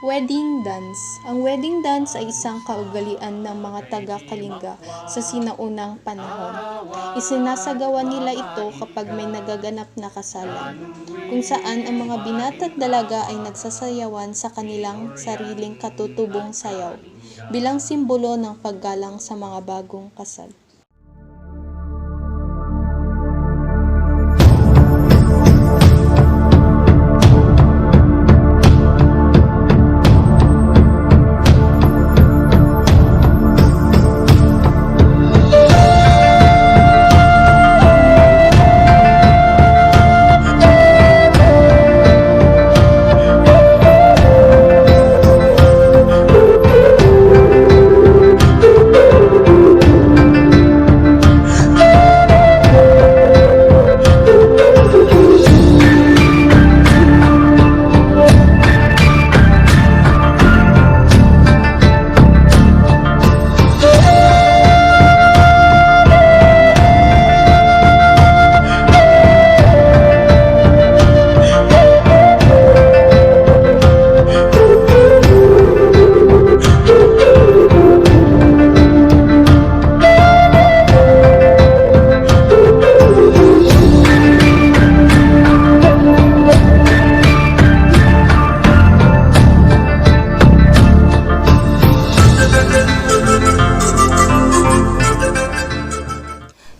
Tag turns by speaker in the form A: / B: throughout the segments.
A: Wedding dance. Ang wedding dance ay isang kaugalian ng mga taga-Kalinga sa sinaunang panahon. Isinasagawa nila ito kapag may nagaganap na kasalan, kung saan ang mga binata at dalaga ay nagsasayawan sa kanilang sariling katutubong sayaw, bilang simbolo ng paggalang sa mga bagong kasal.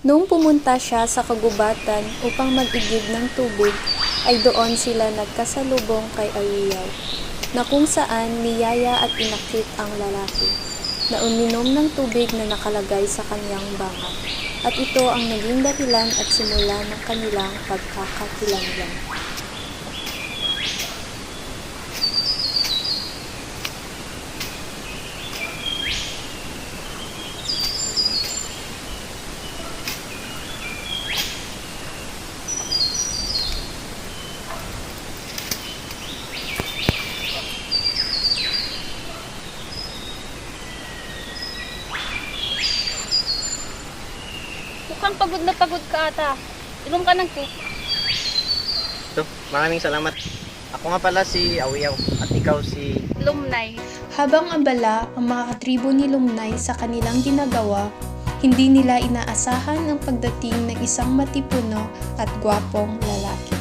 A: Noong pumunta siya sa kagubatan upang mag-igib ng tubig, ay doon sila nagkasalubong kay Awiyaw, na kung saan niyaya at inakit ang lalaki, na uminom ng tubig na nakalagay sa kanyang banga, at ito ang naging dahilan at simula ng kanilang pagkakakilanlan.
B: Mukhang pagod na pagod ka ata. Inom ka ng cake.
C: Ito, maraming salamat. Ako nga pala si Awiyaw at ikaw si...
B: Lumnay.
A: Habang abala ang mga katribo ni Lumnay sa kanilang ginagawa, hindi nila inaasahan ang pagdating ng isang matipuno at gwapong lalaki.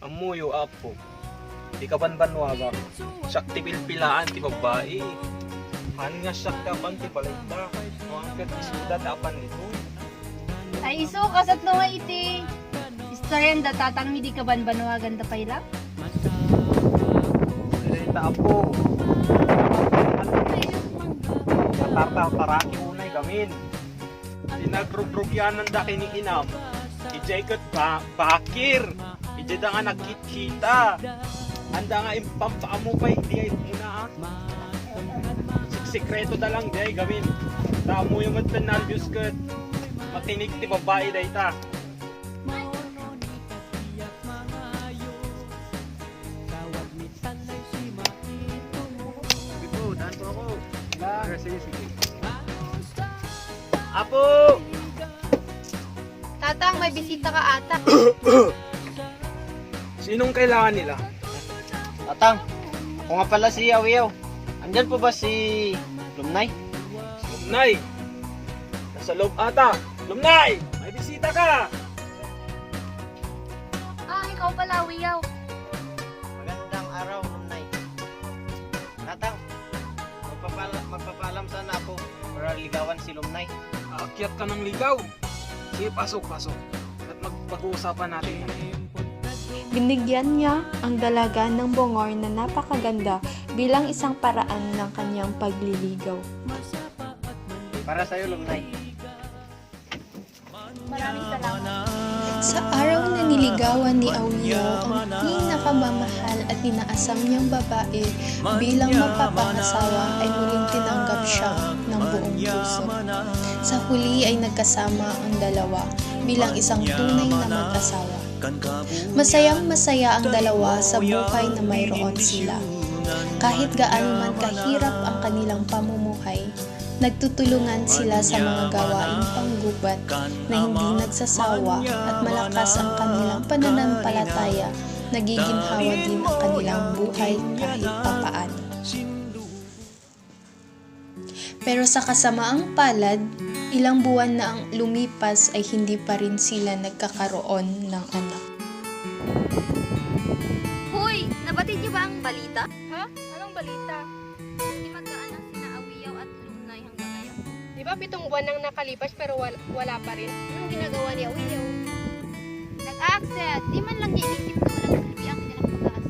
D: Amuyo apo, di ka banbanwaga, siyak ti pilpilaan ti babae. Han nga siyak kapan ti balayta, nuangkat ti sudat apan ito.
B: Ay iso kasat no nga iti. Istoryan da tatang hindi ka banbanwagan da payla.
D: Salita apo, natataw taraki unay gamin. Dinagrogrogyanan da kini inam, ijay kat bakir. Ije da nga nagkita. Anda nga impampaamu pa hindi ay muna sikreto da lang di ay gawin. Tamo yung nervous kat. Matinig ti babae da ita. Bipo, daan po ako. Sige. Apo!
B: Tatang, may bisita ka ata.
D: Sinong kailangan nila?
C: Tatang, ako nga pala si Awiyaw. Andyan po ba si Lumnay?
D: Lumnay! Nasa loob ata! Lumnay! May bisita ka!
B: Ikaw pala, Wiyaw.
C: Magandang araw, Lumnay. Tatang, magpapalam sana ako para ligawan si Lumnay.
D: Aakyat ka ng ligaw. Sige, pasok. At magpag-uusapan natin yan.
A: Binigyan niya ang dalaga ng bongor na napakaganda bilang isang paraan ng kanyang pagliligaw.
C: Para sa'yo, Lumnay.
B: Maraming salamat.
A: Sa araw na niligawan ni Awiyaw ang pinakamamahal at inaasam niyang babae bilang mapapakasawa ay muling tinanggap siya ng buong puso. Sa huli ay nagkasama ang dalawa bilang isang tunay na mag-asawa. Masayang masaya ang dalawa sa buhay na mayroon sila. Kahit gaano man kahirap ang kanilang pamumuhay, nagtutulungan sila sa mga gawaing panggubat na hindi nagsasawa at malakas ang kanilang pananampalataya, nagiginhawa din ang kanilang buhay kahit papaano. Pero sa kasamaang palad, ilang buwan na ang lumipas ay hindi pa rin sila nagkakaroon ng anak.
E: Hoy! Nabatid niyo ba ang balita?
B: Ha? Anong balita?
E: Hindi magkaanak sina Awiyaw at Lumnay hanggang ngayon.
B: Di ba 7 buwan nang nakalipas pero wala pa rin? Anong ginagawa ni Awiyaw?
E: Nag-aaksaya, di man lang niya inisip na walang silbi ang kanilang pag-asa.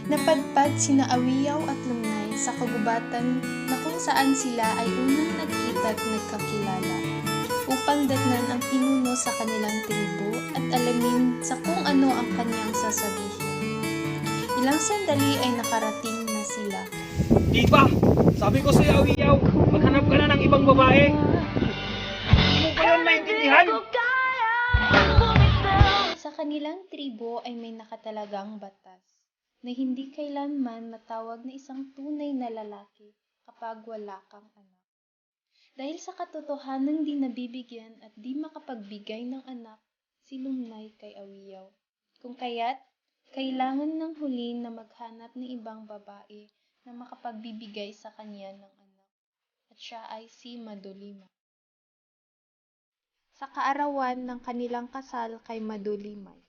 A: Napadpad sina Awiyaw at Lumnay sa kagubatan na kung saan sila ay unang nagkita at nagkakilala upang datnan ang pinuno sa kanilang tribo at alamin sa kung ano ang kanyang sasabihin. Ilang sandali ay nakarating na sila.
D: Di ba? Sabi ko sa'yo, Awiyaw, maghanap ka na ng ibang babae. Hindi mo ba yun maintindihan?
A: Sa kanilang tribo ay may nakatalagang batas na hindi kailanman matawag na isang tunay na lalaki kapag wala kang anak. Dahil sa katotohanan di nabibigyan at di makapagbigay ng anak si Lumnay kay Awiyaw. Kung kaya't, kailangan ng huli na maghanap ng ibang babae na makapagbibigay sa kanya ng anak. At siya ay si Madulima. Sa kaarawan ng kanilang kasal kay Madulimay.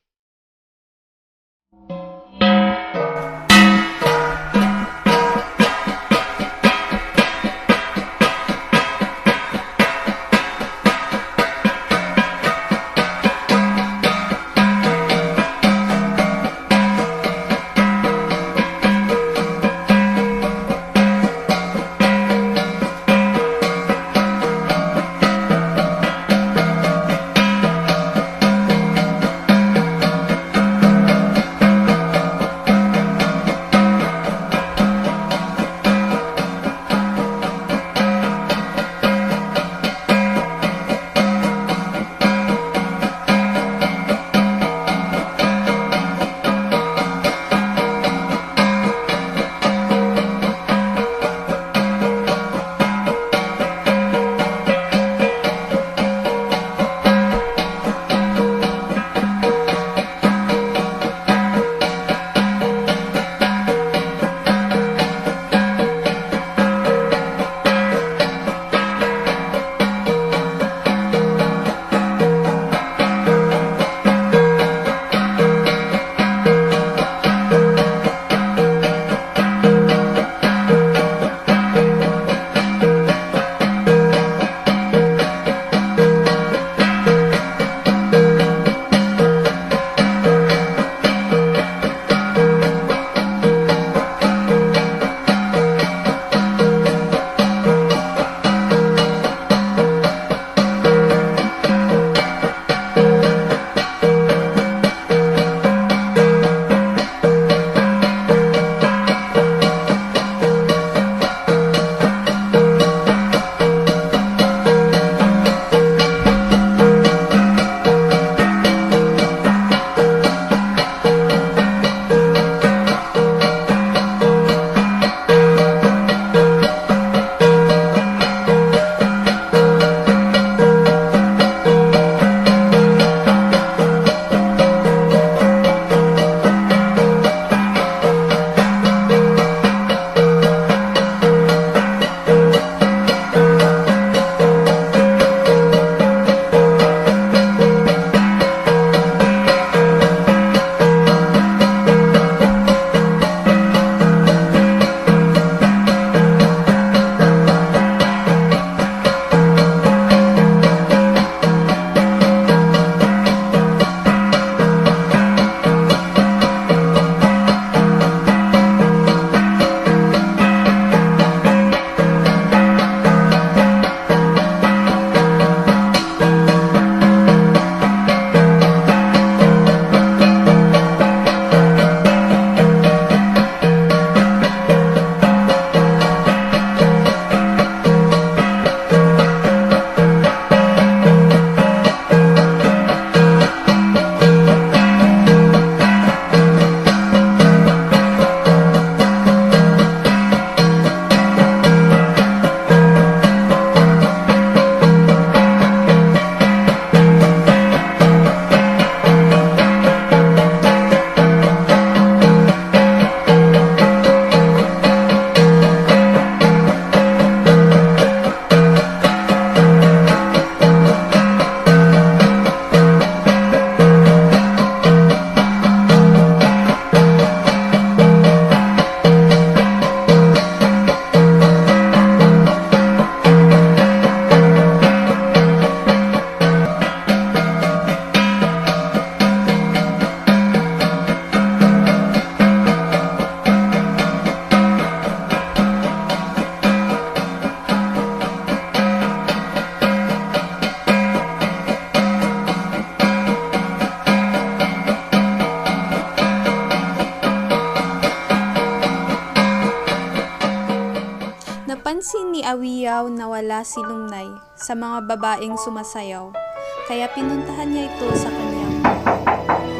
A: Napansin ni Awiyaw na wala si Lumnay sa mga babaeng sumasayaw, kaya pinuntahan niya ito sa kanyang bahay.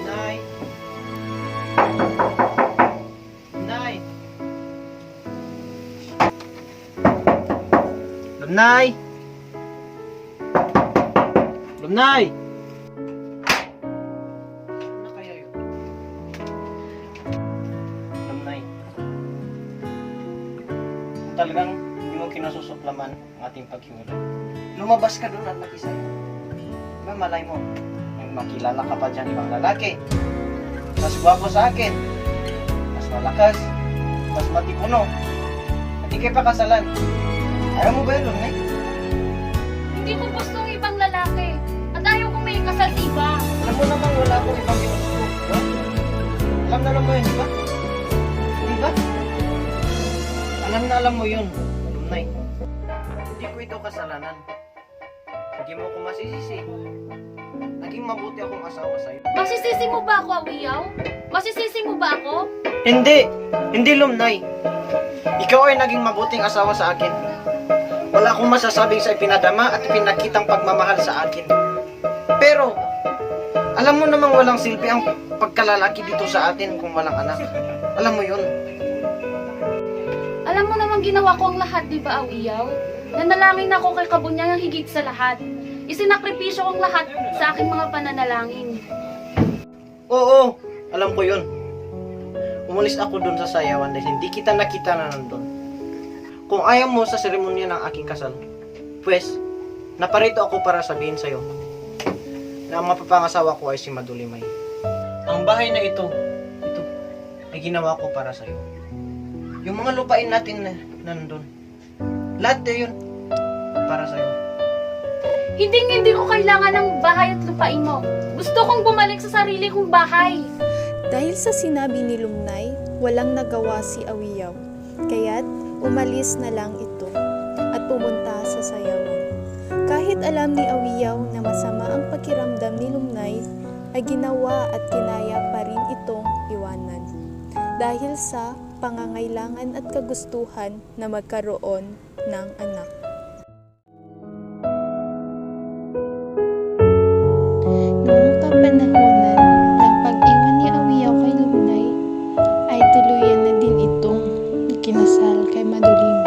C: Nay! Nay! Lumnay! Lumnay! Ano kaya yun? Lumnay. Kung talagang hindi mo kinasusuklaman ang ating paghiwalay, lumabas ka doon at makisaya. Diba malay mo, may makilala ka pa dyan ibang lalaki. Mas gwapo sa akin, mas malakas, mas matipuno. Hindi kayo pa kasalan. Ayaw mo ba yun, Lumnay?
B: Hindi ko gusto ang ibang lalaki. At ayaw kong may kasal sa iba.
C: Alam mo naman wala akong ibang ginusto, diba? Alam na alam mo yun, di ba? Di ba? Alam mo yun, Lumnay. Hindi ko ito kasalanan. Hindi mo ako masisisi. Naging mabuti akong asawa sa'yo.
B: Masisisi mo ba ako, Awiyaw? Masisisi mo ba ako?
C: Hindi! Hindi, Lumnay. Ikaw ay naging mabuting asawa sa akin. Wala akong masasabing sa ipinadama at pinakitang pagmamahal sa akin. Pero, alam mo namang walang silbi ang pagkalalaki dito sa atin kung walang anak. Alam mo yun.
B: Alam mo namang ginawa ko ang lahat, di ba, Awiyaw? Nanalangin ako kay Kabunyang ang higit sa lahat. Isinakripisyo ko ang lahat sa aking mga pananalangin.
C: Oo, alam ko yun. Umalis ako dun sa sayawan dahil hindi kita nakita na nandun. Kung ayaw mo sa seremonya ng aking kasal, pues, naparito ako para sabihin sa'yo na ang mapapangasawa ko ay si Madulimay. Ang bahay na ito, ay ginawa ko para sa'yo. Yung mga lupain natin na nandun, lahat na yun, para sa'yo.
B: Hindi ko kailangan ng bahay at lupain mo. Gusto kong bumalik sa sarili kong bahay.
A: Dahil sa sinabi ni Lumnay, walang nagawa si Awiyaw, kaya't umalis na lang ito at pumunta sa sayawan. Kahit alam ni Awiyaw na masama ang pakiramdam ni Lumnay, ay ginawa at kinaya pa rin itong iwanan. Dahil sa pangangailangan at kagustuhan na magkaroon ng anak. Noong kapanahonan ng pag-iwan ni Awiyaw kay Lumnay, ay tuluyan na din itong kinasal kay Madulimay.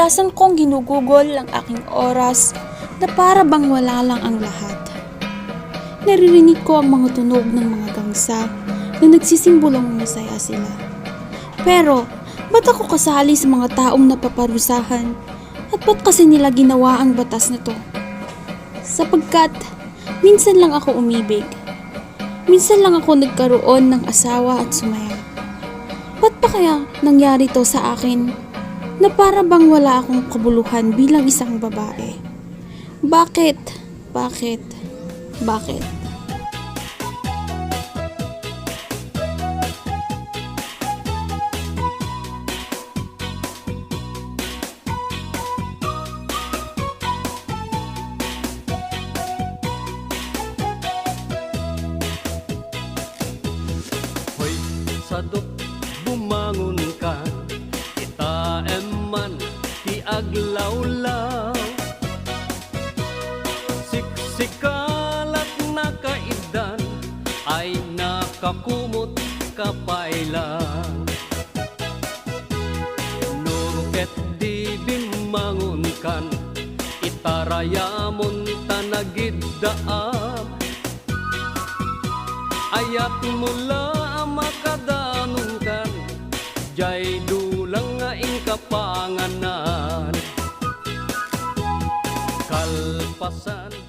F: kadalasan kong ginugugol ang aking oras na para bang wala lang ang lahat. Naririnig ko ang mga tunog ng mga gangsa na nagsisimbolong masaya sila. Pero, ba't ako kasali sa mga taong napaparusahan at ba't kasi nila ginawa ang batas na to? Sapagkat, minsan lang ako umibig. Minsan lang ako nagkaroon ng asawa at sumaya. Ba't pa kaya nangyari to sa akin na para bang wala akong kabuluhan bilang isang babae? Bakit? Bakit? Bakit?
G: Hoy, sadot bumangon ka, kita eman ti aglawlaw. Siksikalat na kaidan ay nakakumot kapailan. Nuket di bimangon kan, itarayamon tanagiddaam. Ayat mula makadanong kan, jay dulang nga ing kapanganan. Kalpasan